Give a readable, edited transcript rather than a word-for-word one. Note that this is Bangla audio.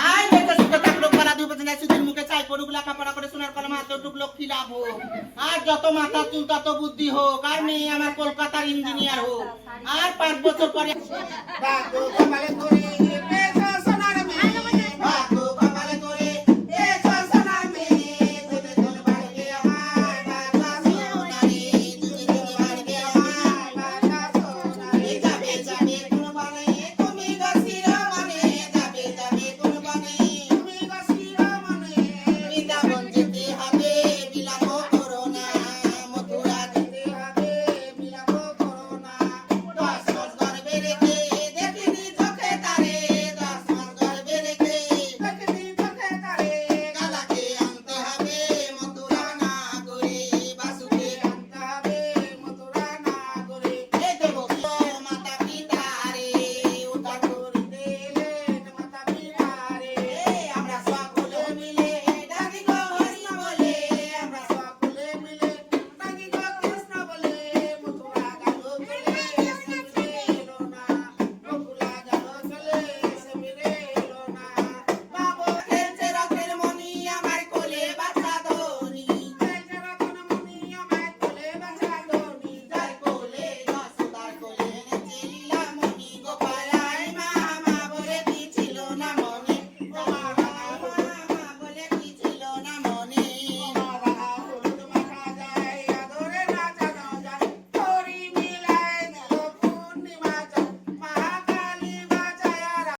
আয় বেটা সুখে থাকলো পারা দুই বছর সুদিন মুখে চাই পড়ুক লেখাপড়া করে সোনার কলমা এতটুক লক্ষ্মী লাভ হোক আর যত মাথা চুল তত বুদ্ধি হোক আর মেয়ে আমার কলকাতার ইঞ্জিনিয়ার হোক আর 5 বছর পরে